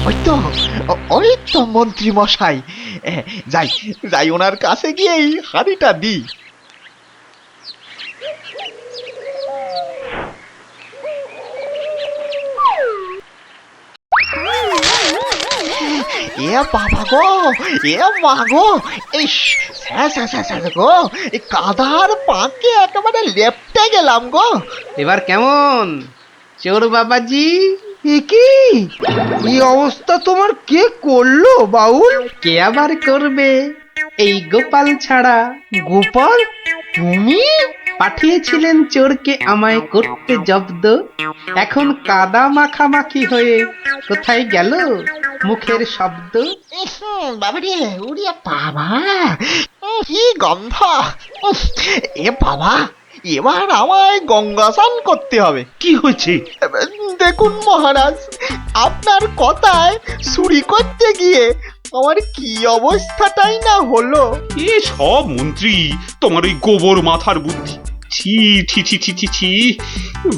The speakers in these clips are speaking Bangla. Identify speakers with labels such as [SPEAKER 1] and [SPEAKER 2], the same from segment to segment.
[SPEAKER 1] ওই তো ওই তো মন্ত্রী মশাই। যাই যাই ওনার কাছে গিয়ে এই হাঁড়িটা দিই। এ বাবা গো, এ মা গো, এই গো, এই কাদার পাকে একেবারে লেপটে গেলাম গো।
[SPEAKER 2] এবার কেমন চোর বাবাজি?
[SPEAKER 3] এ কি এই অবস্থা তোমার কে করলো বাউল?
[SPEAKER 2] কে আবার করবে, এই গোপাল ছাড়া।
[SPEAKER 3] গোপাল, তুমি?
[SPEAKER 2] পাঠিয়েছিলেন চোরকে আমায় করতে জব্দ। এখন কাদা মাখামাখি হয়ে কোথায় গেল মুখের শব্দ?
[SPEAKER 1] বাবারে, উড়িয়া বাবা, কি গন্ধ! এ বাবা, এবার আমায় গঙ্গা স্নান করতে হবে।
[SPEAKER 4] কি হয়েছে?
[SPEAKER 1] দেখুন মহারাজ, আপনার কথায় চুরি করতে গিয়ে আমার কি অবস্থাটাই না হলো।
[SPEAKER 4] এ সব মন্ত্রী তোমার ওই গোবর মাথার বুদ্ধি। ছি ছি ছি ছি ছি ছি,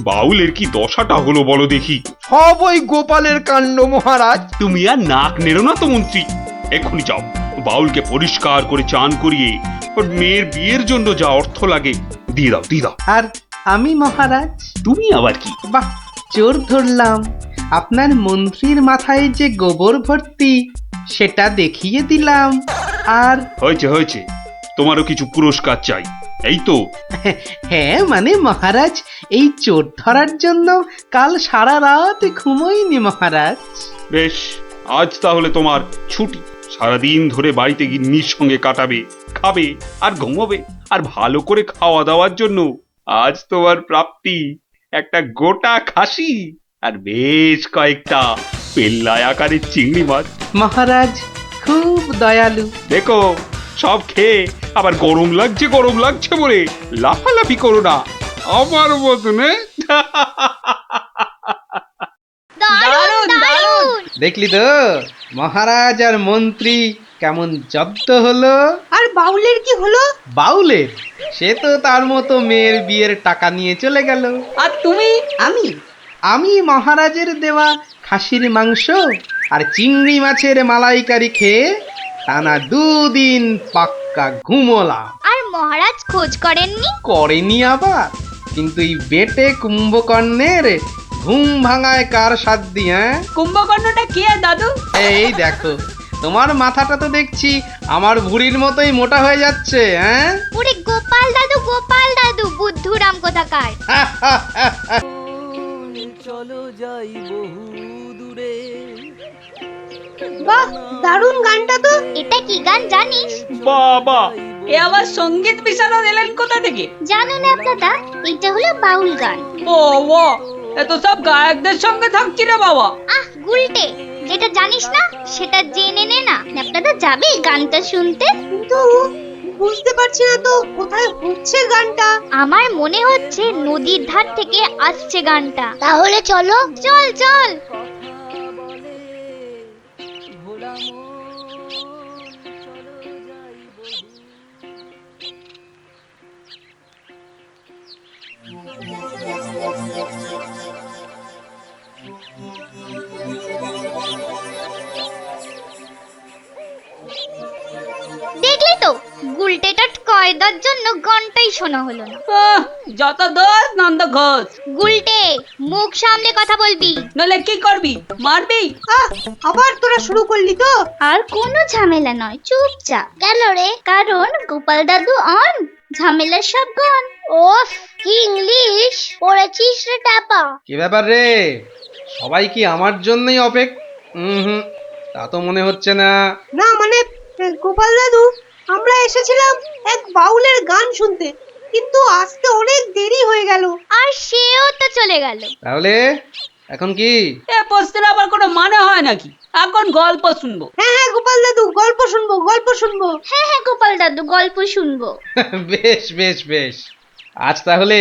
[SPEAKER 4] বাউলের কি দশাটা হলো বলো দেখি।
[SPEAKER 3] সব ওই গোপালের কাণ্ড মহারাজ।
[SPEAKER 4] তুমি আর নাক নেড়ো না তো মন্ত্রী, এক্ষুনি যাও বাউলকে পরিষ্কার করে চান করিয়ে ওর মেয়ের বিয়ের জন্য যা অর্থ লাগে দিয়ে দাও দিয়ে দাও।
[SPEAKER 2] আর আমি মহারাজ?
[SPEAKER 4] তুমি আবার কি?
[SPEAKER 2] বাহ, চোর ধরলাম, আপনার মন্ত্রীর মাথায় যে গোবর ভর্তি সেটা দেখিয়ে দিলাম। আর
[SPEAKER 4] হয়েছে হয়েছে, তোমারও কিছু পুরস্কার চাই, এই তো।
[SPEAKER 2] হ্যাঁ মানে মহারাজ, এই চোর ধরার জন্য কাল সারা রাত ঘুমোইনি মহারাজ।
[SPEAKER 4] বেশ, আজ তাহলে তোমার ছুটি। সারাদিন ধরে বাড়িতে গিন্নির সঙ্গে কাটাবে, খাবে আর ঘুমোবে। আর ভালো করে খাওয়া দাওয়ার জন্য আজ তোমার প্রাপ্তি একটা গোটা খাসি আর বেশ কয়েকটা পেল্লাই আকারের চিংড়ি মাছ।
[SPEAKER 2] মহারাজ খুব দয়ালু।
[SPEAKER 4] দেখো, সব খেয়ে আবার গরম লাগছে বলে লাফালাফি করো না আমার মতনে।
[SPEAKER 5] দারুণ দারুণ।
[SPEAKER 2] দেখলি তো মহারাজ আর মন্ত্রী কেমন জব্দ হলো।
[SPEAKER 5] আর বাউলের কি হলো?
[SPEAKER 2] বাউলের সে তো তার মতো মেয়ের বিয়ের টাকা নিয়ে চলে গেল।
[SPEAKER 5] আর তুমি?
[SPEAKER 2] আমি মহারাজের দেওয়া খাসির মাংস আর চিংড়ি মাছের মালাইকারি খেয়ে টানা 2 দিন পাক্কা ঘুমোলাম।
[SPEAKER 6] আর মহারাজ খোঁজ করেননি?
[SPEAKER 2] করেনি আবার, কিন্তু এই বেটে কুম্ভকর্ণের ঘুম ভাঙায় কার সাধ্যি? হ্যাঁ,
[SPEAKER 5] কুম্ভকর্ণটা কে দাদু?
[SPEAKER 2] এই দেখো, তোমার মাথাটা তো দেখছি আমার ভুঁড়ির মতোই মোটা হয়ে যাচ্ছে। হ্যাঁ,
[SPEAKER 6] ওরে গোপাল দাদু বুদ্ধুরাম কোথাকার।
[SPEAKER 7] চলো যাই বহু দূরে।
[SPEAKER 5] বাহ, দারুণ গানটা তো।
[SPEAKER 6] এটা কি গান জানিস?
[SPEAKER 4] বাবা,
[SPEAKER 5] এ আবার সঙ্গীত বিশারদ এলেন কোথা থেকে?
[SPEAKER 6] জানো না দাদা, এটা হলো বাউল গান।
[SPEAKER 5] ও ও, এত সব গায়কদের সঙ্গে থাকছি রে বাবা।
[SPEAKER 6] আহ গুলটে, যেটা জানিস না সেটা জেনে নে না। আপনারা যাবে গানটা শুনতে?
[SPEAKER 5] কিন্তু বুঝতে পারছি না তো কোথায় হচ্ছে গানটা।
[SPEAKER 6] আমার মনে হচ্ছে নদীর ধার থেকে আসছে গানটা। তাহলে চলো, চল চল। দেখলি তো, গুলটেটার কয়দার জন্য গানটাই শোনা হলো না।
[SPEAKER 5] যত দোষ নন্দ ঘোষ।
[SPEAKER 6] গুলটে, মুখ সামলে কথা বলবি,
[SPEAKER 5] নলে কি করবি? মারবি? আবার তোরা শুরু করলি তো?
[SPEAKER 6] আর কোনো ঝামেলা নয়, চুপচাপ। কেন রে? কারণ গোপাল দাদু অন, ঝামেলার সব গন। ওফ, কি ইংলিশ পড়েছিস রে টাপা।
[SPEAKER 2] কি ব্যাপার রে, সবাই কি আমার জন্যই হুম, তা তো মনে হচ্ছে না।
[SPEAKER 5] না মানে গোপাল দাদু, আমরা এসেছিলাম এক বাউলের গান শুনতে, কিন্তু আসতে অনেক দেরি হয়ে গেল।
[SPEAKER 6] আর সেও তো চলে গেল।
[SPEAKER 2] তাহলে এখন কি?
[SPEAKER 5] এ প্রশ্নের আবার কোনো মানে হয় নাকি? এখন গল্প শুনবো। হ্যাঁ গোপাল দাদু, গল্প শুনবো।
[SPEAKER 6] হ্যাঁ গোপাল দাদু, গল্প শুনবো।
[SPEAKER 2] বেশ বেশ বেশ, আজ তাহলে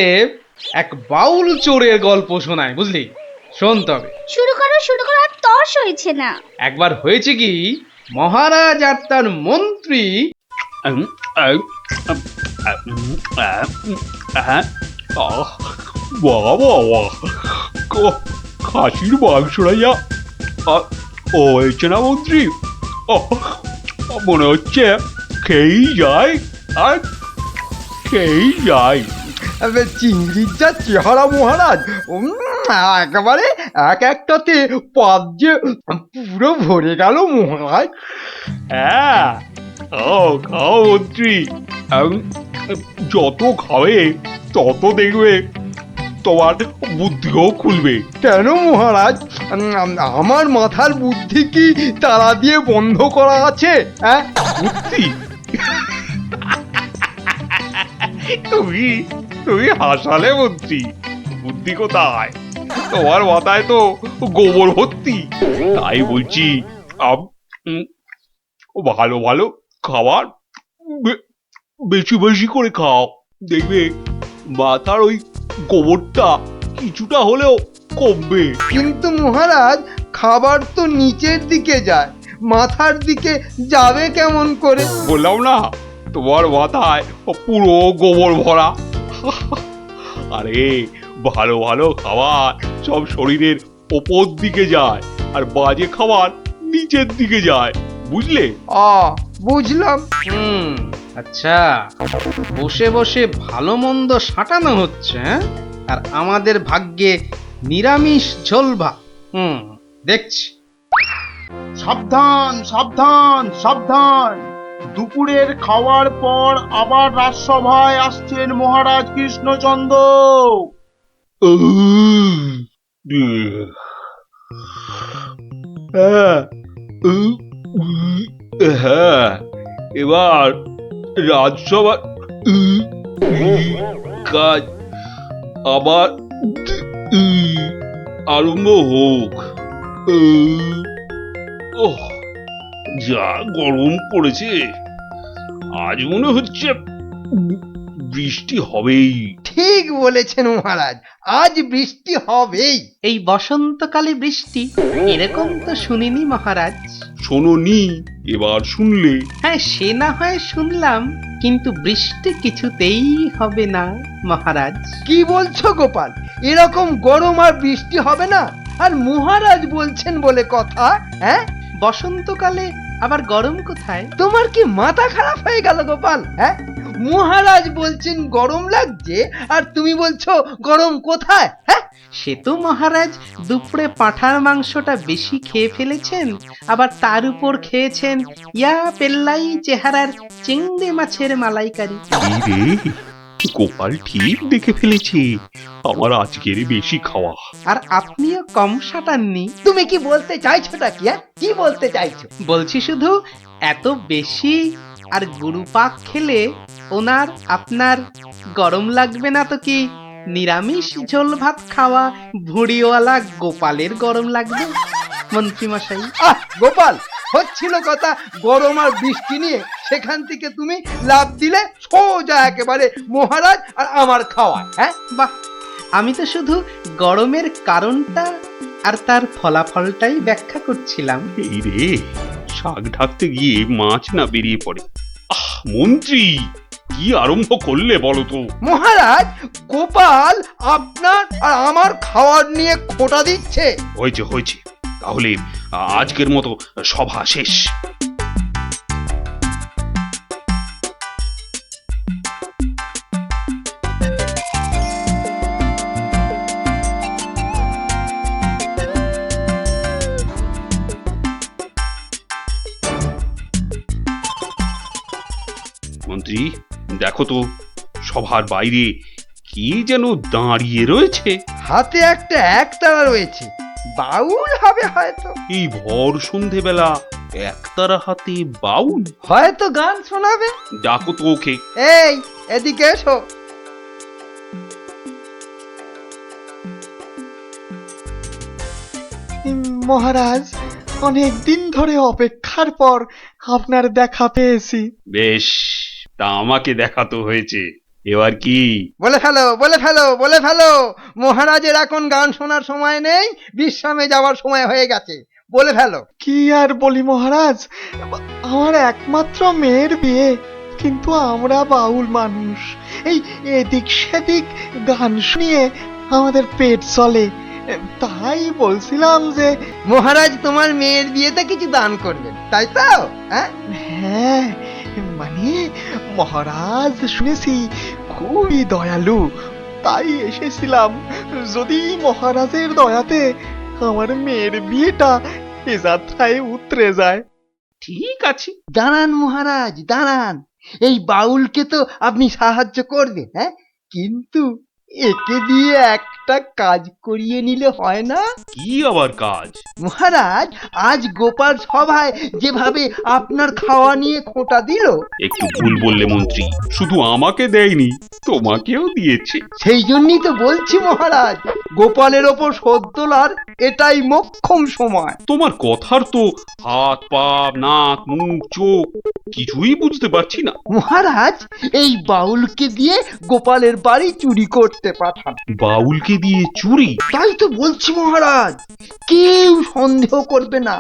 [SPEAKER 2] এক বাউল চোরের গল্প শোনায়, বুঝলি? শোন তবে।
[SPEAKER 6] শুরু করো, আর তর্স হয়েছে না।
[SPEAKER 2] একবার হয়েছে কি, মহারাজ আর তার মন্ত্রী
[SPEAKER 4] বাবা, খাসির মাংসটা যা ও হয়েছে না মন্ত্রী? ও মনে হচ্ছে খেয়েই যায় আর খেয়েই যায়।
[SPEAKER 3] চিংড়ির যা চেহারা মহারাজ, একেবারে এক একটাতে পাত যে পুরো ভরে গেল মহারাজ।
[SPEAKER 4] হ্যাঁ, খাও খাও মন্ত্রী। যত খাবে তত দেখবে তোমার বুদ্ধিও খুলবে।
[SPEAKER 3] কেন মহারাজ, আমার মাথার বুদ্ধি কি তালা দিয়ে বন্ধ করা আছে? হ্যাঁ,
[SPEAKER 4] বুদ্ধি? তুমি তুমি হাসালে মন্ত্রী। বুদ্ধি কোথায়? তোমার মাথায় তো গোবর ভর্তি। তাই বলছি ভালো ভালো খাবার বেশি বেশি করে খাও, দেখবে মাথার ওই গোবরটা কিছুটা হলেও কমবে।
[SPEAKER 3] কিন্তু মহারাজ, খাবার তো নিচের দিকে যায়, মাথার দিকে যাবে কেমন করে?
[SPEAKER 4] বললাম না তোমার মাথায় পুরো গোবর ভরা। আরে ভালো ভালো খাবার সব শরীরের ওপর দিকে যায়, আর বাজে খাবার নিচের দিকে যায়, বুঝলে?
[SPEAKER 3] বুঝলাম।
[SPEAKER 2] আচ্ছা, বসে বসে ভালো মন্দ সাঁটানো হচ্ছে, হ্যাঁ? আর আমাদের ভাগ্যে নিরামিষ ঝোল ভাত। দেখছি।
[SPEAKER 8] সাবধান সাবধান সাবধান, দুপুরের খাওয়ার পর আবার রাজসভায় আসছেন মহারাজ কৃষ্ণচন্দ্র।
[SPEAKER 4] হ্যাঁ, এবার রাজসভা কাজ আবার আরম্ভ হোক। ওহ, যা গরম পড়েছে, আজ মনে হচ্ছে বৃষ্টি হবেই।
[SPEAKER 3] ঠিক বলেছেন মহারাজ, আজ বৃষ্টি হবেই।
[SPEAKER 2] এই বসন্তকালে বৃষ্টি এরকম তো শুনিনি মহারাজ।
[SPEAKER 4] শোনোনি, এবার শুনলে।
[SPEAKER 2] হ্যাঁ, সে না হয় শুনলাম, কিন্তু বৃষ্টি কিছুতেই হবে না মহারাজ।
[SPEAKER 3] কি বলছো গোপাল? এরকম গরম আর বৃষ্টি হবে না? আর মহারাজ বলছেন বলে কথা? হ্যাঁ,
[SPEAKER 2] বসন্তকালে আবার গরম কোথায়?
[SPEAKER 3] তোমার কি মাথা খারাপ হয়ে গেল গোপাল? হ্যাঁ, মহারাজ বলছেন গরম লাগছে, আর তুমি বলছো গরম কোথায়? হ্যাঁ,
[SPEAKER 2] সে তো মহারাজ দুপুরে পাঁঠার মাংসটা বেশি খেয়ে ফেলেছেন, আবার তার উপর খেয়েছেন ইয়া পেল্লাই চেহারার চিংড়ি মাছের মালাইকারি।
[SPEAKER 4] এই রে, গোপাল ঠিক দেখে ফেলেছে আমার আজকের বেশি খাওয়া।
[SPEAKER 2] আর আপনিও কম সাটাননি।
[SPEAKER 3] তুমি কি বলতে চাইছোটা কি? হ্যাঁ, কি বলতে চাইছো?
[SPEAKER 2] বলছি শুধু এত বেশি আর গুরুপাক খেলে ওনার আপনার গরম লাগবে না তো কি নিরামিষ ঝোল ভাত খাওয়া ভুড়িওয়ালা গোপালের গরম লাগবে মন্ত্রী মশাই?
[SPEAKER 3] গোপাল, হচ্ছিল কথা গরম আর বৃষ্টি নিয়ে, সেখান থেকে তুমি লাভ দিলে সোজা একেবারে মহারাজ আর আমার খাওয়া। হ্যাঁ,
[SPEAKER 2] বাহ, আমি তো শুধু গরমের কারণটা আর তার ফলাফলটাই ব্যাখ্যা করছিলাম।
[SPEAKER 4] এই রে, শাক ঢাকতে গিয়ে মাছ না বেরিয়ে পড়ে। মন্ত্রী, কি আরম্ভ করলে বলো তো?
[SPEAKER 3] মহারাজ, গোপাল আপনার আর আমার খাওয়ার নিয়ে খোঁটা দিচ্ছে।
[SPEAKER 4] হয়েছে হয়েছে, তাহলে আজকের মতো সভা শেষ। মন্ত্রী, দেখো তো সভার বাইরে কি যেন দাঁড়িয়ে রয়েছে।
[SPEAKER 3] হাতে একটা একতারা রয়েছে, বাউল হবে হয়তো।
[SPEAKER 4] এই ভর সন্ধেবেলা একতারা হাতে বাউল?
[SPEAKER 3] হয়তো গান শোনাবে।
[SPEAKER 4] ডাকো তো ওকে।
[SPEAKER 3] এই, এদিকে এসো।
[SPEAKER 1] মহারাজ, অনেক দিন ধরে অপেক্ষার পর আপনার দেখা পেয়েছি।
[SPEAKER 4] বেশ, তা আমাকে দেখাতো হয়েছে, এবার কি?
[SPEAKER 3] বলে ফেলো, বলে ফেলো, বলে ফেলো। মহারাজের এখন গান শোনার সময় নেই, বিশ্রামে যাওয়ার সময় হয়ে গেছে। বলে ফেলো।
[SPEAKER 1] কি আর বলি মহারাজ, আমার একমাত্র মেয়ের বিয়ে, কিন্তু আমরা বাউল মানুষ, এই এদিক সেদিক গান শুনিয়ে আমাদের পেট চলে। তাই বলছিলাম যে
[SPEAKER 3] মহারাজ তোমার মেয়ের বিয়েতে কিছু দান করবেন, তাই তো? হ্যাঁ,
[SPEAKER 1] হ্যাঁ, মানে মহারাজ শুনেছি খুবই দয়ালু, তাই এসেছিলাম যদি মহারাজের দয়াতে আমার মেয়ের বিয়েটা এ যাত্রায় উতরে যায়।
[SPEAKER 4] ঠিক আছে,
[SPEAKER 3] দাঁড়ান মহারাজ, দাঁড়ান। এই বাউলকে তো আপনি সাহায্য করবেন, হ্যাঁ, কিন্তু একে দিয়ে একটা কাজ করিয়ে নিলে হয় না?
[SPEAKER 4] কি আবার কাজ?
[SPEAKER 3] মহারাজ, আজ গোপাল সভায় যেভাবে আপনার খাওয়া নিয়ে খোঁটা দিল,
[SPEAKER 4] একটু ভুল বললে মন্ত্রী, শুধু আমাকে দেয়নি, তোমাকেও দিয়েছে।
[SPEAKER 3] সেই জন্যই তো বলছি মহারাজ, গোপালের ওপর শোধ তোলার এটাই মোক্ষম সময়।
[SPEAKER 4] তোমার কথার তো হাত পা নাক মুখ চোখ কিছুই বুঝতে পারছি না।
[SPEAKER 3] মহারাজ, এই বাউলকে দিয়ে গোপালের বাড়ি চুরি করতে পাঠান।
[SPEAKER 4] বাউলকে দিয়ে চুরি?
[SPEAKER 3] তাই তো বলছি মহারাজ, কেউ সন্দেহ করবে না।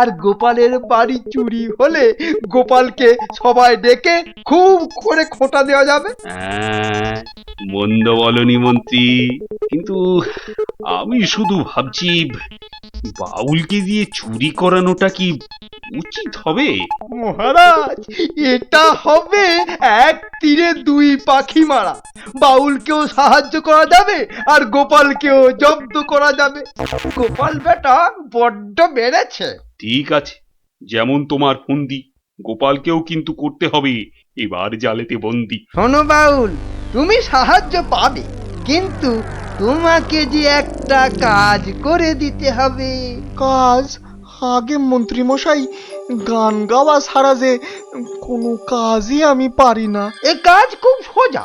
[SPEAKER 3] আর গোপালের বাড়ি চুরি হলে গোপালকে সবাই ডেকে খুব করে খোঁটা দেওয়া যাবে।
[SPEAKER 4] মন্দ বলনি মন্ত্রী, কিন্তু আমি শুধু ভাবছি বাউলকে দিয়ে চুরি করানোটা কি উচিত হবে?
[SPEAKER 3] মহারাজ, এটা হবে এক তীরে দুই পাখি মারা। বাউলকেও সাহায্য করা যাবে আর গোপালকেও জব্দ করা যাবে। গোপাল বেটা বড্ড বেড়েছে।
[SPEAKER 4] ঠিক আছে, যেমন তোমার ফন্দি, গোপালকেও কিন্তু করতে হবে এবার জালেতে বন্দি।
[SPEAKER 3] শোনো বাউল, তুমি সাহায্য পাবে, কিন্তু তোমাকে যে একটা কাজ করে দিতে হবে।
[SPEAKER 1] কাজ? আগে মন্ত্রী মশাই, গান গাওয়া ছাড়া যে কোনো কাজই আমি পারি না।
[SPEAKER 3] এ কাজ খুব সোজা।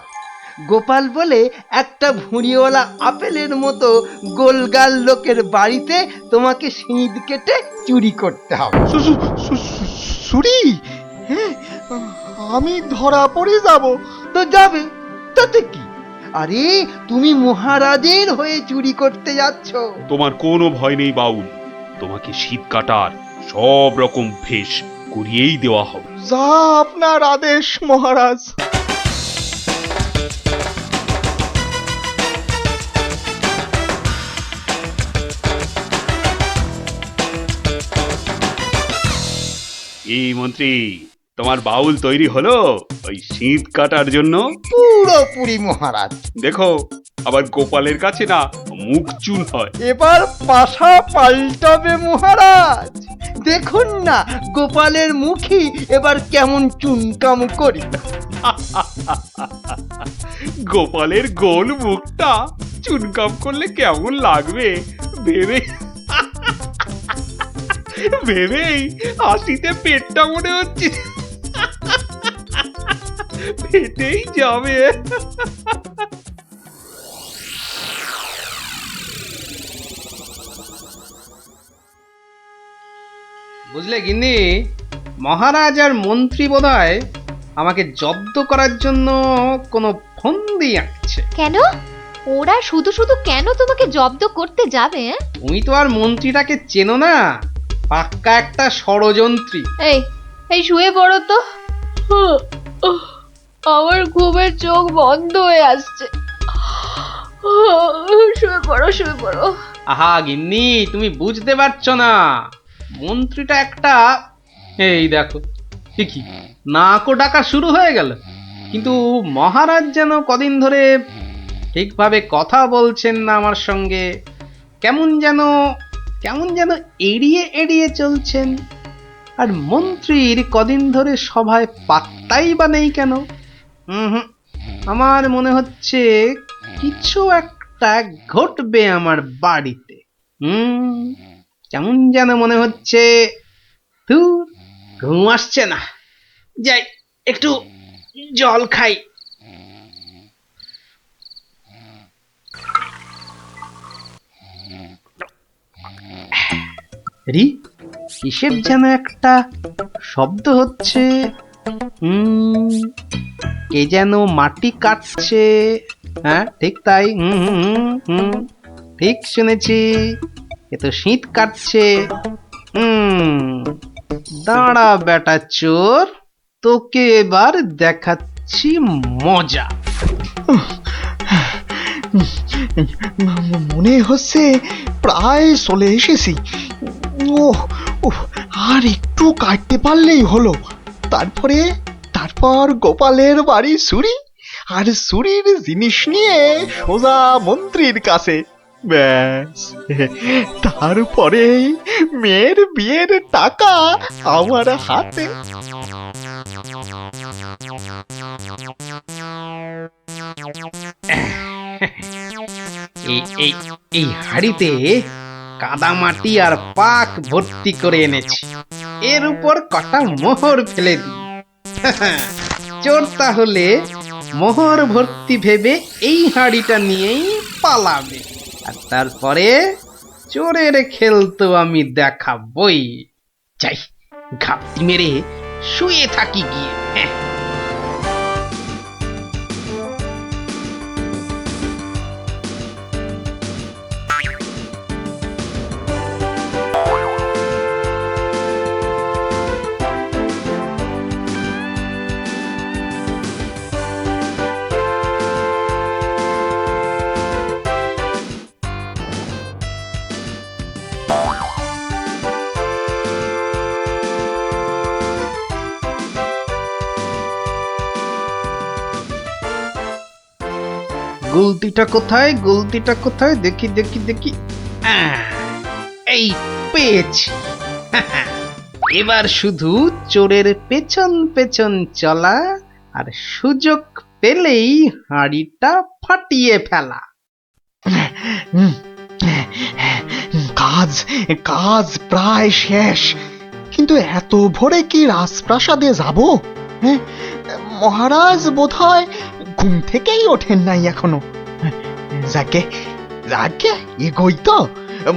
[SPEAKER 3] গোপাল বলে একটা ভুঁড়িওয়ালা আপেলের মতো গোলগাল লোকের বাড়িতে তোমাকে সিঁধ কেটে চুরি করতে হবে।
[SPEAKER 1] চুরি? হ্যাঁ, আমি ধরা পড়ে যাব।
[SPEAKER 3] তো যাবে, তাতে কি? আরে, তুমি মহারাজের হয়ে চুরি করতে যাচ্ছ।
[SPEAKER 4] তোমার কোনো ভয় নেই বাউল, তোমাকে শীত কাটার সব রকম ভেষ করিয়েই দেওয়া হবে।
[SPEAKER 1] যা আপনার আদেশ মহারাজ।
[SPEAKER 4] এই মন্ত্রী, তোমার বাউল তৈরি হলো ওই শীত কাটার জন্য?
[SPEAKER 3] পুরোপুরি মহারাজ।
[SPEAKER 4] দেখো, আবার গোপালের কাছে না মুখ চুন হয়।
[SPEAKER 3] এবার পাশা পাল্টাবে মহারাজ। দেখুন না গোপালের মুখী এবার কেমন চুনকাম করি।
[SPEAKER 4] গোপালের গোল মুখটা চুনকাম করলে কেমন লাগবে ভেবে ভেবেই হাসিতে পেটটা মনে হচ্ছে ফেটেই যাবে।
[SPEAKER 2] বুঝলে গিন্নি, মহারাজ আর মন্ত্রী বোধহয় আমাকে জব্দ করার জন্য কোনো ফন্দি আঁকছে।
[SPEAKER 9] কেন? ওরা শুধু শুধু কেন তোমাকে জব্দ করতে যাবে?
[SPEAKER 2] তুমি তো আর মন্ত্রীটাকে চেনো না, পাক্কা একটা ষড়যন্ত্রী।
[SPEAKER 9] এই এই শুয়ে পড়ো তো। আমার ঘুমের চোখ বন্ধ হয়ে আসছে। শুয়ে পড়ো, শুয়ে পড়ো।
[SPEAKER 2] আহা গিন্নি, তুমি বুঝতে পারছো না, মন্ত্রীটা একটা, এই দেখো ঠিকই নাকও ডাকা শুরু হয়ে গেল। কিন্তু মহারাজ যেন কদিন ধরে ঠিকভাবে কথা বলছেন না আমার সঙ্গে, কেমন যেন এড়িয়ে এড়িয়ে চলছেন। আর মন্ত্রীর কদিন ধরে সভায় পাত্তাই বা নেই কেন? আমার মনে হচ্ছে কিছু একটা ঘটবে আমার বাড়িতে। কেমন যেন মনে হচ্ছে। ঘুম আসছে না, যাই একটু জল খাই। কিসের যেন একটা শব্দ হচ্ছে। কে যেন মাটি কাটছে। হ্যাঁ ঠিক তাই, ঠিক শুনেছি, এ তো শীত কাটছে। দাঁড়া বেটা চোর, তোকে এবার দেখাচ্ছি মজা।
[SPEAKER 1] মনে হচ্ছে প্রায় চলে এসেছি। ও আর একটু কাটতে পারলেই হলো। তারপর গোপালের বাড়ি চুরি, আর চুরির জিনিস নিয়ে সোজা মন্ত্রীর কাছে। ব্যাস, তারপরে মেয়ের বিয়ের টাকা আমার হাতে।
[SPEAKER 2] এই হাড়িতে কাদা মাটি আর পাক ভর্তি করে এনেছি, এর উপর কটা মোহর ফেলে দিই। চোর তাহলে মোহর ভর্তি ভেবে এই হাড়িটা নিয়েই পালাবে, আর তারপরে চোরের খেল তো আমি দেখাবই। চাই ঘাপটি মেরে শুয়ে থাকি গিয়ে। গুলতিটা কোথায়, গুলতিটা কোথায়? দেখি দেখি দেখি, এই পেয়েছি। এবার শুধু চোরের পেছন পেছন চলা, আর সুযোগ পেলেই হাঁড়িটা ফাটিয়ে ফেলা।
[SPEAKER 1] কাজ প্রায় শেষ, কিন্তু এত ভোরে কি রাজপ্রাসাদে যাব? হ্যাঁ, মহারাজ বোধহয় ঘুম থেকেই ওঠেন নাই এখনো। যাকে এগোই তো,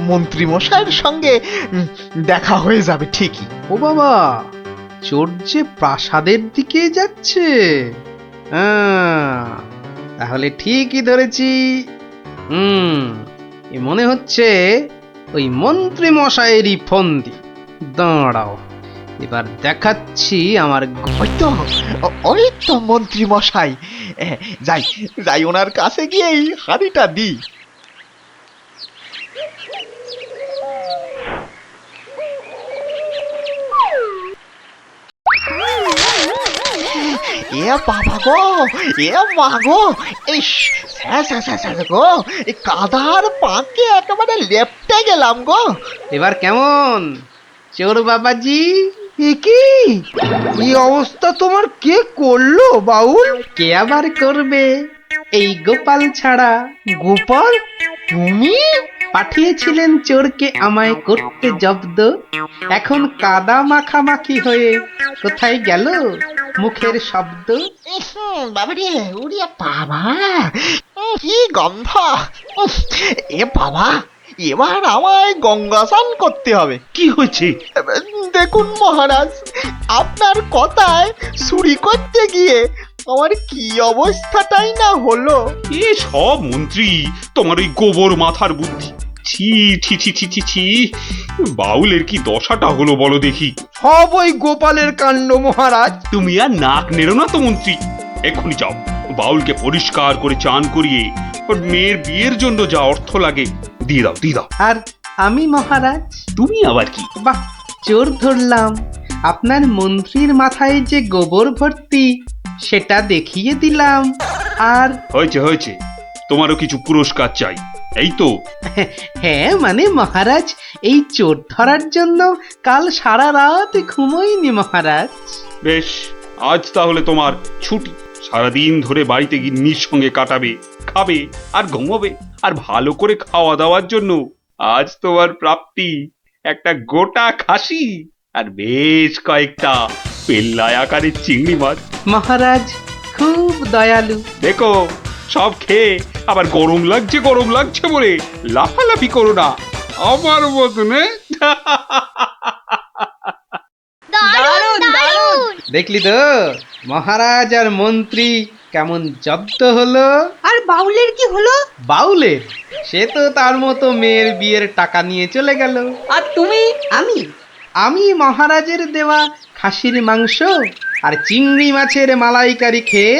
[SPEAKER 1] মন্ত্রী মশাইয়ের সঙ্গে দেখা হয়ে যাবে ঠিকই।
[SPEAKER 2] ও বাবা, চোর যে প্রাসাদের দিকে যাচ্ছে। তাহলে ঠিকই ধরেছি। এ মনে হচ্ছে ওই মন্ত্রী মশাইয়েরই ফন্দি। দাঁড়াও, এবার দেখাচ্ছি আমার।
[SPEAKER 1] ওই তো মন্ত্রী মশাই। যাই ওনার কাছে গিয়েই হাড়িটা দিই। এ বাবা গো, এ মা গো, এই গো, এই কাদার পাকে একেবারে লেপটে গেলাম গো।
[SPEAKER 2] এবার কেমন চোর বাবাজি?
[SPEAKER 3] কি এই অবস্থা তোমার কে করলো বাউল?
[SPEAKER 2] কে আবার করবে, এই গোপাল ছাড়া।
[SPEAKER 3] গোপাল? তুমি
[SPEAKER 2] পাঠিয়েছিলেন চোরকে আমায় করতে জব্দ, এখন কাদা মাখামাখি হয়ে কোথায় গেল মুখের শব্দ?
[SPEAKER 1] বাবারে, ওরে বাবা, কি গন্ধ! এ বাবা, এবার আমায় গঙ্গা স্নান করতে হবে।
[SPEAKER 4] কি হয়েছে?
[SPEAKER 1] দেখুন মহারাজ, আপনার কথায় চুরি করতে গিয়ে আমার কি অবস্থাটাই না হলো।
[SPEAKER 4] এ সব মন্ত্রী তোমার ওই গোবর মাথার বুদ্ধি। ছি ছি ছি ছি ছি ছি, বাউলের কি দশাটা হলো বলো দেখি।
[SPEAKER 3] সব ওই গোপালের কাণ্ড মহারাজ।
[SPEAKER 4] তুমি আর নাক নেড়ো না তো মন্ত্রী, এক্ষুনি যাও বাউলকে পরিষ্কার করে চান করিয়ে ওর মেয়ের বিয়ের জন্য যা অর্থ লাগে দিয়ে দাও।
[SPEAKER 2] আর আমি মহারাজ?
[SPEAKER 4] তুমি আবার কি?
[SPEAKER 2] বাহ, চোর ধরলাম, আপনার মন্ত্রীর মাথায় যে গোবর ভর্তি সেটা দেখিয়ে দিলাম। আর
[SPEAKER 4] হয়েছে, তোমারও কিছু পুরস্কার চাই, এই তো?
[SPEAKER 2] হ্যাঁ মানে মহারাজ, এই চোর ধরার জন্য কাল সারা রাত ঘুমোইনি মহারাজ।
[SPEAKER 4] বেশ, আজ তাহলে তোমার ছুটি। সারাদিন ধরে বাড়িতে গিন্নির সঙ্গে কাটাবে, খাবে আর ঘুমোবে, আর ভালো করে খাওয়া দাওয়ার জন্য আজ তোমার প্রাপ্তি একটা গোটা খাসি আর বেশ কয়েকটা পেল্লায় আকারের চিংড়ি মাছ।
[SPEAKER 2] মহারাজ খুব দয়ালু।
[SPEAKER 4] দেখো, সব খেয়ে আবার গরম লাগছে বলে লাফালাফি করো না আমার মতনে।
[SPEAKER 2] দেখলি তো মহারাজ আর মন্ত্রী কেমন জব্দ হলো।
[SPEAKER 5] আর বাউলের কি হলো?
[SPEAKER 2] বাউলের? সে তো তার মতো মেয়ের বিয়ের টাকা নিয়ে চলে গেল।
[SPEAKER 5] আর তুমি?
[SPEAKER 2] আমি মহারাজের দেওয়া খাসির মাংস আর চিংড়ি মাছের মালাইকারি খেয়ে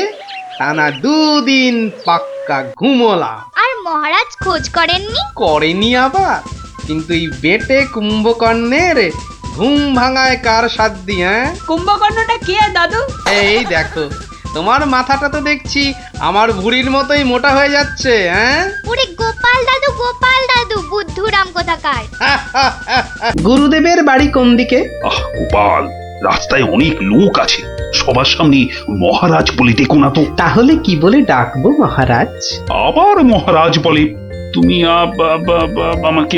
[SPEAKER 2] টানা 2 দিন পাক্কা ঘুমোলাম।
[SPEAKER 6] আর মহারাজ খোঁজ করেননি?
[SPEAKER 2] করেনি আবার, কিন্তু এই বেটে কুম্ভকর্ণের ঘুম ভাঙায় কার সাধ্যি? হ্যাঁ,
[SPEAKER 5] কুম্ভকর্ণটা কে দাদু?
[SPEAKER 2] এই দেখো, তোমার মাথাটা তো দেখছি আমার ভুঁড়ির মতোই মোটা হয়ে যাচ্ছে। হ্যাঁ,
[SPEAKER 6] ওরে গোপাল দাদু বুদ্ধুরাম কোথাকার।
[SPEAKER 2] গুরুদেবের বাড়ি কোন দিকে?
[SPEAKER 4] আহ গোপাল, রাস্তায় অনেক লোক আছে, সবার সামনে মহারাজ বলে ডেকো না তো।
[SPEAKER 2] তাহলে কি বলে ডাকবো মহারাজ?
[SPEAKER 4] আবার মহারাজ বলে? তুমি আমাকে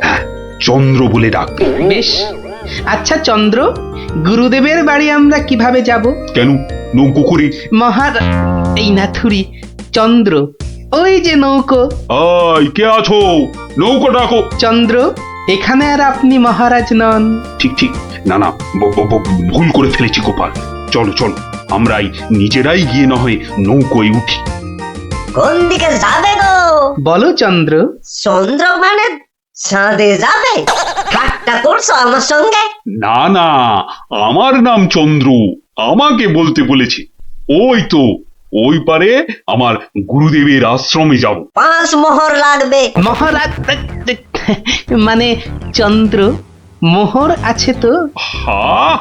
[SPEAKER 4] হ্যাঁ, চন্দ্র বলে ডাকবে।
[SPEAKER 2] বেশ, আচ্ছা চন্দ্র, গুরুদেবের বাড়ি আমরা কিভাবে যাব?
[SPEAKER 4] কেন, নৌকো করে?
[SPEAKER 2] এই না থুরি, চন্দ্র, ওই যে নৌকো।
[SPEAKER 4] আয়, কে আছো? নৌকো ডাকো।
[SPEAKER 2] চন্দ্র, এখানে আর আপনি মহারাজ নন।
[SPEAKER 4] ঠিক ঠিক, না না, ভুল করে ফেলেছি গোপাল। চলো চলো, আমরাই নিজেরাই গিয়ে না হয় নৌকোয় উঠি।
[SPEAKER 10] কোন দিকে যাবে গো?
[SPEAKER 2] বলো চন্দ্র।
[SPEAKER 10] চন্দ্র মানে চাঁদে যাবে? ঠাট্টা করছো আমার সঙ্গে?
[SPEAKER 4] না না, আমার নাম চন্দ্র, আমাকে বলতে বলেছে। ওই তো ওই পারে আমার গুরুদেবের আশ্রমে যাব।
[SPEAKER 10] 5 মোহর লাগবে।
[SPEAKER 2] মহারাজ মানে চন্দ্র, মোহর আছে তো?
[SPEAKER 4] হ্যাঁ,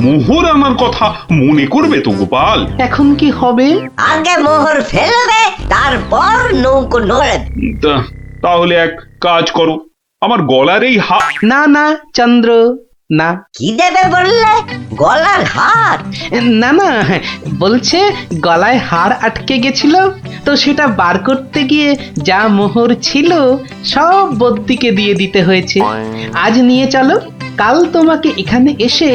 [SPEAKER 4] মোহর আনার কথা মনে করবে তো গোপাল।
[SPEAKER 2] এখন কি হবে?
[SPEAKER 10] আগে মোহর ফেলবে, তারপর নৌকো নড়বে।
[SPEAKER 4] তাহলে এক কাজ করো, আমার গলার এই
[SPEAKER 2] না না চন্দ্র, না।
[SPEAKER 10] কি দেবে বললে? গলার হার?
[SPEAKER 2] না না, বলছে গলায় হার আটকে গেছিল, তো সেটা বার করতে গিয়ে যা মোহর ছিল সব বদ্যিকে দিয়ে দিতে হয়েছে। আজ নিয়ে চলো, কাল তোমাকে এখানে এসে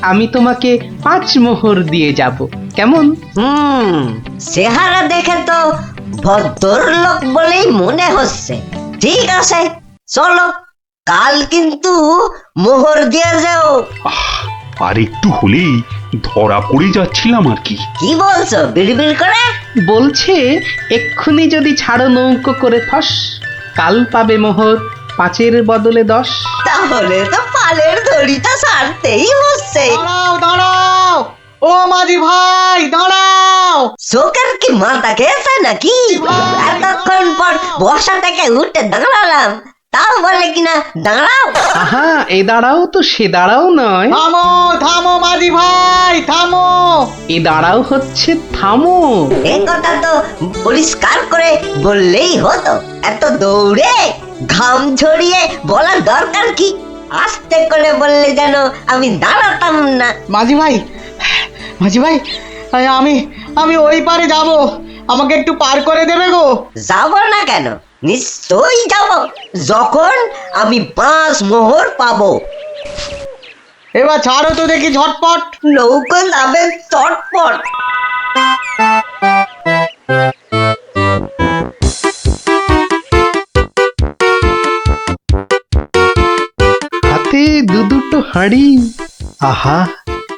[SPEAKER 2] আমি তোমাকে 5 মোহর দিয়ে যাব, কেমন?
[SPEAKER 10] চেহারা দেখে তো ভদ্রলোক বলেই মনে হচ্ছে। ঠিক আছে, চলো, কাল কিন্তু মোহর দিয়ে যাও।
[SPEAKER 4] আর একটু হলেই ধরা পড়ে যাচ্ছিলাম আর কি।
[SPEAKER 10] কি বলছো বিড়বিড় করে?
[SPEAKER 2] বলছে এক্ষুনি যদি ছাড়ো নৌকো করে ফস, কাল পাবে মোহর 5-এর বদলে 10।
[SPEAKER 10] তাহলে তো পালের দড়িটা ছাড়তেই হচ্ছে।
[SPEAKER 1] দাঁড়াও দাঁড়াও, ও মাঝি ভাই দাঁড়াও।
[SPEAKER 10] চোখের কি মাথা খেয়েছে নাকি? এতক্ষণ পর বসা থেকে উঠে দাঁড়ালাম, তাও বলে কিনা দাঁড়াও।
[SPEAKER 2] আহা, এ দাঁড়াও তো সে দাঁড়াও নয়।
[SPEAKER 1] থামো থামো মাঝি ভাই থামো।
[SPEAKER 2] এ দাঁড়াও হচ্ছে থামো।
[SPEAKER 10] এ কথা তো পরিষ্কার করে বললেই হতো। এত দৌড়ে ঘাম ঝরিয়ে বলার দরকার কি? আস্তে করে বললে যেন আমি দাঁড়াতাম না।
[SPEAKER 1] মাঝি ভাই, মাঝি ভাই, আমি ওই পারে যাব, আমাকে একটু পার করে দেবে গো?
[SPEAKER 10] যাব না কেন? নিশ্চয়ই যাব, যখন আমি 5 মোহর পাবো।
[SPEAKER 1] এবার ছাড়ো তো দেখি ঝটপট।
[SPEAKER 10] নৌকো যাবে চটপট।
[SPEAKER 2] হাতে দুটো হাঁড়ি, আহা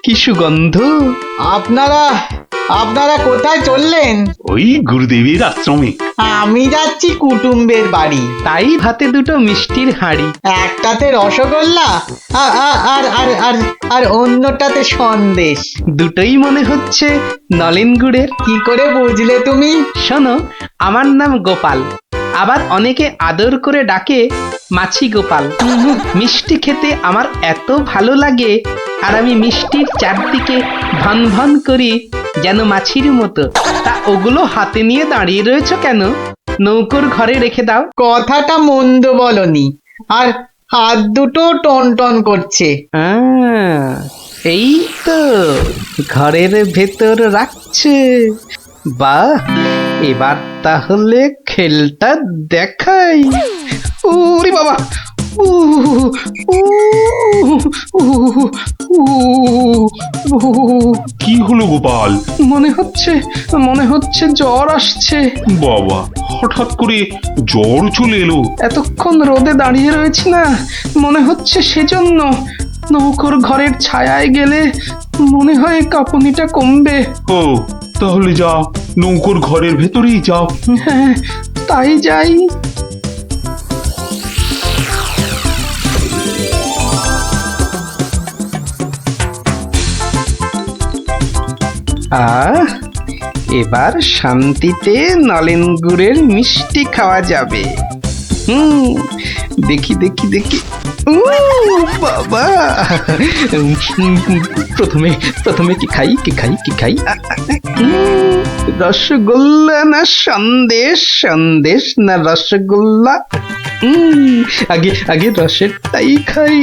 [SPEAKER 2] কি সুগন্ধ।
[SPEAKER 1] আপনারা কোথায় চললেন?
[SPEAKER 4] ওই গুরুদেবের আশ্রমে।
[SPEAKER 1] আমি যাচ্ছি কুটুম্বের বাড়ি।
[SPEAKER 2] তাই হাতে দুটো মিষ্টির হাঁড়ি,
[SPEAKER 1] একটাতে রসগোল্লা আর অন্যটাতে সন্দেশ।
[SPEAKER 2] দুটোই মনে হচ্ছে নলেন গুড়ের।
[SPEAKER 1] কি করে বুঝলে তুমি?
[SPEAKER 2] শোনো, আমার নাম গোপাল, আবার অনেকে আদর করে ডাকে মাছি গোপাল। মিষ্টি খেতে আমার এত ভালো লাগে, আর আমি মিষ্টির চারদিকে ভন ভন করি যেন মাছির মতো। তা ওগুলো হাতে নিয়ে দাঁড়িয়ে রয়েছো কেন? নৌকোর ঘরে রেখে দাও।
[SPEAKER 1] কথাটা মন্দ বলনি, আর হাত দুটো টন টন করছে।
[SPEAKER 2] এই তো ঘরের ভেতর রাখছে। বাহ, এবার তাহলে খেলটা দেখাই। ওরে বাবা,
[SPEAKER 4] কি হলো গোপাল?
[SPEAKER 2] মনে হচ্ছে জ্বর আসছে।
[SPEAKER 4] বাবা, হঠাৎ করে জ্বর চলে এলো?
[SPEAKER 2] এতক্ষণ রোদে দাঁড়িয়ে রয়েছি না, মনে হচ্ছে সেজন্য। নৌকোর ঘরের ছায়ায় গেলে মনে হয় কাঁপুনিটা কমবে।
[SPEAKER 4] ও, তাহলে যাও, নৌকোর ঘরের ভেতরেই যাও।
[SPEAKER 2] হ্যাঁ, তাই যাই। এবার শান্তিতে নলেন গুড়ের মিষ্টি খাওয়া যাবে। দেখি দেখি দেখি, বাবা, প্রথমে প্রথমে কি খাই কি খাই কি খাই, রসগোল্লা না সন্দেশ, সন্দেশ না রসগোল্লা, আগে আগে রসেরটাই খাই।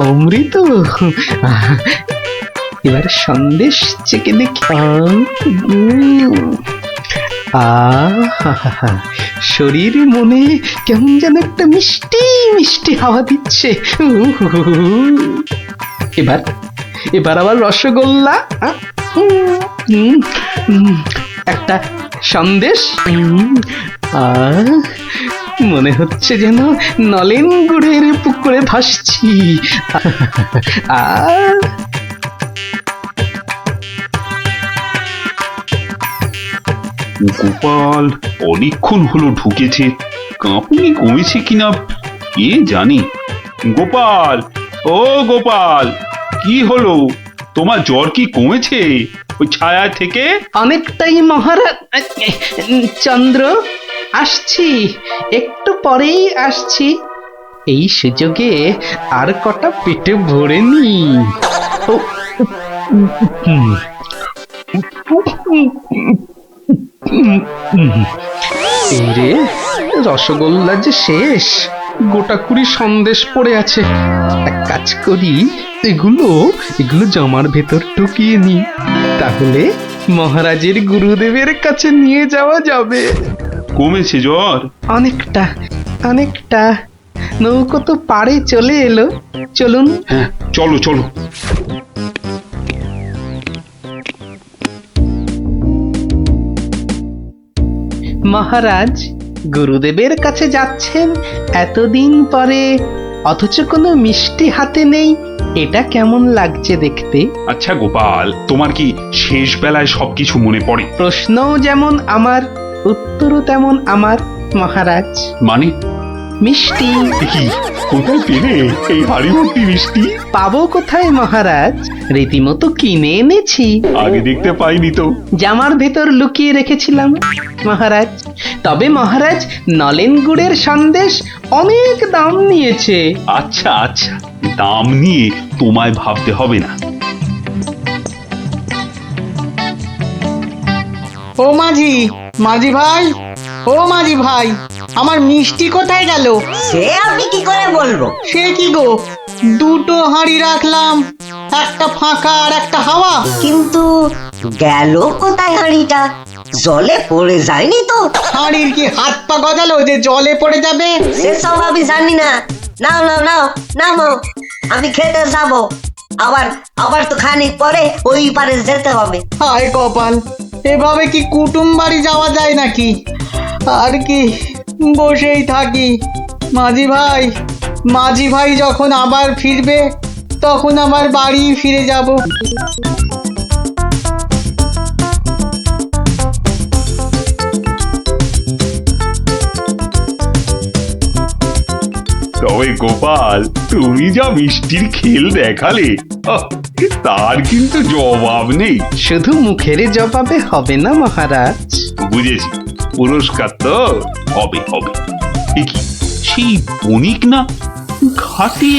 [SPEAKER 2] অমৃত। এবার সন্দেশ চেকে দেখি। শরীর মনে কেমন যেন একটা মিষ্টি মিষ্টি হাওয়া দিচ্ছে। এবার এবার আবার রসগোল্লা, একটা সন্দেশ। মনে হচ্ছে যেন নলেন গুড়ের পুকুরে ভাসছি।
[SPEAKER 4] গোপাল অনেকক্ষণ হলো ঢুকেছে, কাঁপুনি কমেছে কিনা কে জানি। গোপাল, ও গোপাল, কি হলো? তোমার জ্বর কি কমেছে ওই ছায়া থেকে?
[SPEAKER 2] অনেকটাই মহারাজ। চন্দ্র, আসছি, একটু পরেই আসছি। এই সুযোগে আর কটা পেটে ভরে নি। রে, রসগোল্লা যে শেষ, গোটা কুড়ি সন্দেশ পড়ে আছে। এক কাজ করি, এগুলো এগুলো জামার ভেতর ঢুকিয়ে নি, তাহলে মহারাজের গুরুদেবের কাছে নিয়ে যাওয়া যাবে।
[SPEAKER 4] কমেছে জ্বর?
[SPEAKER 2] অনেকটা অনেকটা। নৌকো তো পাড়ে চলে এলো, চলুন।
[SPEAKER 4] হ্যাঁ, চলো চলো।
[SPEAKER 2] মহারাজ, গুরুদেবের কাছে যাচ্ছেন এতদিন পরে, অথচ কোনো মিষ্টি হাতে নেই, এটা কেমন লাগছে দেখতে?
[SPEAKER 4] আচ্ছা গোপাল, তোমার কি শেষ বেলায় সবকিছু মনে পড়ে?
[SPEAKER 2] প্রশ্নও যেমন আমার, উত্তরও তেমন আমার মহারাজ।
[SPEAKER 4] মানে?
[SPEAKER 2] মিষ্টি।
[SPEAKER 4] কি, কোথায় পেলে এই হাড়ি ভর্তি মিষ্টি?
[SPEAKER 2] পাবো কোথায় মহারাজ, রীতিমতো কিনে এনেছি।
[SPEAKER 4] আগে দেখতে পাইনি তো।
[SPEAKER 2] জামার ভেতর লুকিয়ে রেখেছিলাম মহারাজ। তবে মহারাজ, নলেন গুড়ের সন্দেশ অনেক দাম নিয়েছে।
[SPEAKER 4] আচ্ছা আচ্ছা, দাম নিয়ে তোমায় ভাবতে হবে না।
[SPEAKER 1] ও মাঝি, মাঝি ভাই, ও মাঝি ভাই, আমার মিষ্টি কোথায় গেল?
[SPEAKER 10] সে আমি কি করে বলবো?
[SPEAKER 1] সে কি গো, দুটো হাঁড়ি রাখলাম, একটা ফাঁকা আর একটা হাওয়া।
[SPEAKER 10] কিন্তু গেল কোথায় হাঁড়িটা? জলে পড়ে যায়নি তো?
[SPEAKER 1] হাঁড়ির কি হাত পা গজালো যে জলে পড়ে যাবে?
[SPEAKER 10] সেসব আমি জানি না। নাও নাও নাও নামো, আমি খেতে যাবো। আবার আবার তো খানিক পরে ওই পারে যেতে হবে।
[SPEAKER 1] হায় কপাল, এভাবে কি কুটুম বাড়ি যাওয়া যায় নাকি? আর কি বসেই থাকি। মাঝি ভাই, মাঝি ভাই যখন আবার ফিরবে তখন আবার বাড়ি ফিরে যাব।
[SPEAKER 4] তবে গোপাল, তুমি যা মিষ্টির খেল দেখালে, তার কিন্তু জবাব নেই।
[SPEAKER 2] শুধু মুখের জবাবে হবে না মহারাজ।
[SPEAKER 4] বুঝেছি, পুরস্কার তো হবে হবে। এ কি, সেই বণিক না ঘাটে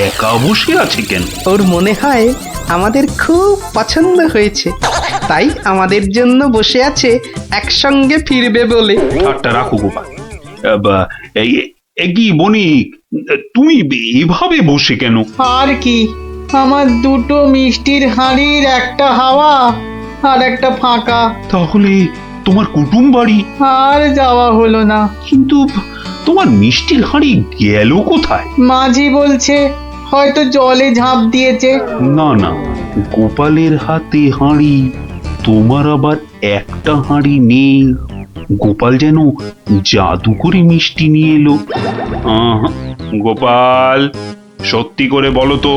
[SPEAKER 4] একা বসে আছে কেন?
[SPEAKER 2] ওর মনে হয় আমাদের খুব পছন্দ হয়েছে, তাই আমাদের জন্য বসে আছে, একসঙ্গে ফিরবে বলে।
[SPEAKER 4] ঠাট্টা রাখো গোপাল। কি বণিক, তুমি এভাবে বসে কেন?
[SPEAKER 1] আর কি, আমার দুটো মিষ্টির হাঁড়ির একটা হাওয়া আর একটা ফাঁকা।
[SPEAKER 4] তাহলে তোমার কুটুম বাড়ি
[SPEAKER 1] আর যাওয়া হলো না।
[SPEAKER 4] কিন্তু তোমার মিষ্টির হাঁড়ি গেল কোথায়?
[SPEAKER 1] মাঝি বলছে হয়তো জলে ঝাঁপ দিয়েছে।
[SPEAKER 4] না না, গোপালের হাতে হাঁড়ি, তোমার আবার একটা হাঁড়ি নেই। গোপাল যেন জাদু করে মিষ্টি নিয়ে এলো। গোপাল, সত্যি করে বলো তো,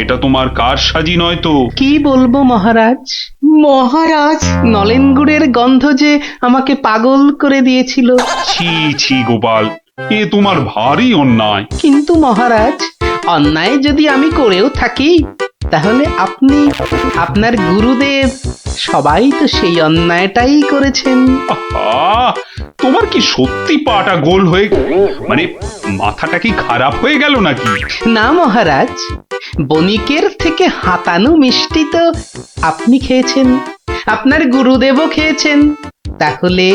[SPEAKER 4] এটা তোমার কার সাজি নয় তো?
[SPEAKER 2] কি বলবো মহারাজ?
[SPEAKER 1] মহারাজ,
[SPEAKER 2] নলেন গুড়ের গন্ধ যে আমাকে পাগল করে দিয়েছিল।
[SPEAKER 4] ছি ছি গোপাল, এ তোমার ভারী অন্যায়।
[SPEAKER 2] কিন্তু মহারাজ, অন্যায় যদি আমি করেও থাকি তাহলে আপনি, আপনার গুরুদেব সবাই তো সেই অন্যায়টাই করেছেন।
[SPEAKER 4] আহা, তোমার কি সত্যি পাটা গোল হয়ে, মানে মাথাটা কি খারাপ হয়ে গেল নাকি?
[SPEAKER 2] না মহারাজ, বণিকের থেকে হাতানো মিষ্টি তো আপনি খেয়েছেন, আপনার গুরুদেবও খেয়েছেন, তাহলে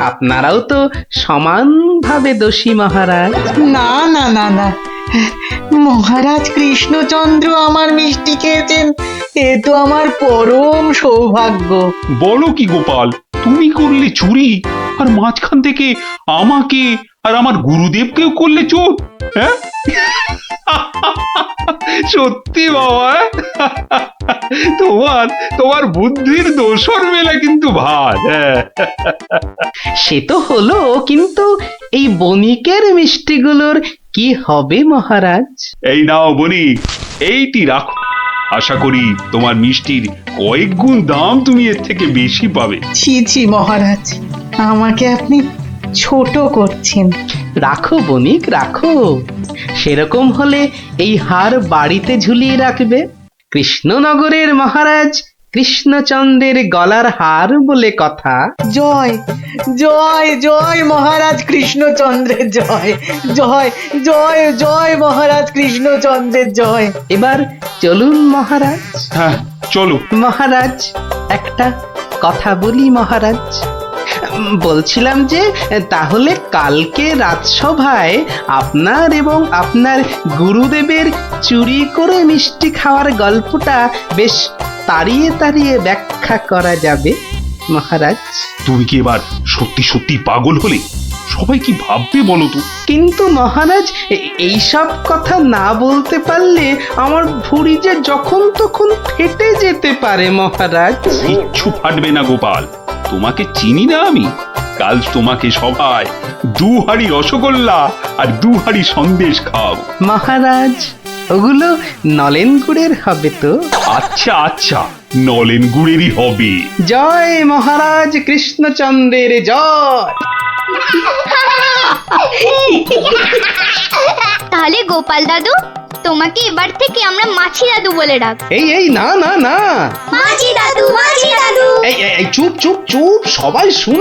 [SPEAKER 2] আপনারাও তো সমানভাবে দোষী মহারাজ।
[SPEAKER 1] না না না না, মহারাজ কৃষ্ণচন্দ্র আমার মিষ্টি খেয়েছেন, এ তো আমার পরম সৌভাগ্য।
[SPEAKER 4] বলো কি গোপাল, তুমি করলে চুরি আর মাঝখান থেকে আমাকে আর আমার গুরুদেবকেও করলে চোর? হ্যাঁ সত্যি বাবা, তোমার তোমার বুদ্ধির দোসর মেলা কিন্তু ভার। হ্যাঁ
[SPEAKER 2] সে তো হলো, কিন্তু এই বণিকের মিষ্টিগুলোর কি হবে মহারাজ?
[SPEAKER 4] এই নাও বণিক, এইটি রাখো। আশা করি তোমার মিষ্টির কয়েক গুণ দাম তুমি এর থেকে বেশি পাবে।
[SPEAKER 1] ছি ছি মহারাজ, আমাকে আপনি ছোট করছেন।
[SPEAKER 2] রাখো বণিক রাখো, সেরকম হলে এই হার বাড়িতে ঝুলিয়ে রাখবে। কৃষ্ণনগরের মহারাজ কৃষ্ণচন্দ্রের গলার হার বলে কথা।
[SPEAKER 1] জয় জয় জয় মহারাজ কৃষ্ণচন্দ্রের জয়, জয় জয় জয় মহারাজ কৃষ্ণচন্দ্রের জয়।
[SPEAKER 2] এবার চলুন মহারাজ।
[SPEAKER 4] হ্যাঁ চলো।
[SPEAKER 2] মহারাজ একটা কথা বলি মহারাজ, বলছিলাম যে তাহলে কালকে রাজসভায় আপনার এবং আপনার গুরুদেবের চুরি করে মিষ্টি খাওয়ার গল্পটা বেশ তাড়িয়ে তাড়িয়ে ব্যাখ্যা করা যাবে মহারাজ।
[SPEAKER 4] তুমি কি এবার সত্যি সত্যি পাগল হলে? সবাই কি ভাববে বলো তো?
[SPEAKER 2] কিন্তু মহারাজ, এইসব কথা না বলতে পারলে আমার ভুঁড়ি যে যখন তখন ফেটে যেতে পারে মহারাজ।
[SPEAKER 4] কিচ্ছু ফাটবে না গোপাল, তোমাকে চিনি না আমি? কাল তোমাকে সবাই 2 হাঁড়ি রসগোল্লা আর 2 হাঁড়ি সন্দেশ খাও।
[SPEAKER 2] মহারাজ, ওগুলো নলেন গুড়ের হবে তো?
[SPEAKER 4] আচ্ছা আচ্ছা, নলেন গুড়েরই হবে।
[SPEAKER 2] জয় মহারাজ কৃষ্ণচন্দ্রের জয়।
[SPEAKER 6] তাহলে গোপাল দাদু, তোমাকে এবার থেকে আমরা মাছি দাদু বলে ডাক।
[SPEAKER 2] এই না না না,
[SPEAKER 6] মাছি দাদু, মাছি দাদু।
[SPEAKER 2] এই চুপ চুপ চুপ, সবাই শুন।